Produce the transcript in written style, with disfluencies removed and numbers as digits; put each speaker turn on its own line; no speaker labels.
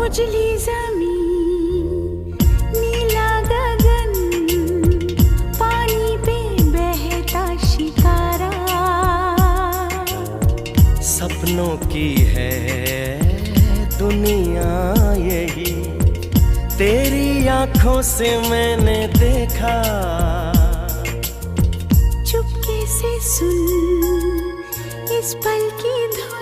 उजली जमीन, नीला गगन, पानी पे बहता शिकारा।
सपनों की है दुनिया यही, तेरी आंखों से मैंने देखा।
चुपके से सुन इस पल की धुन,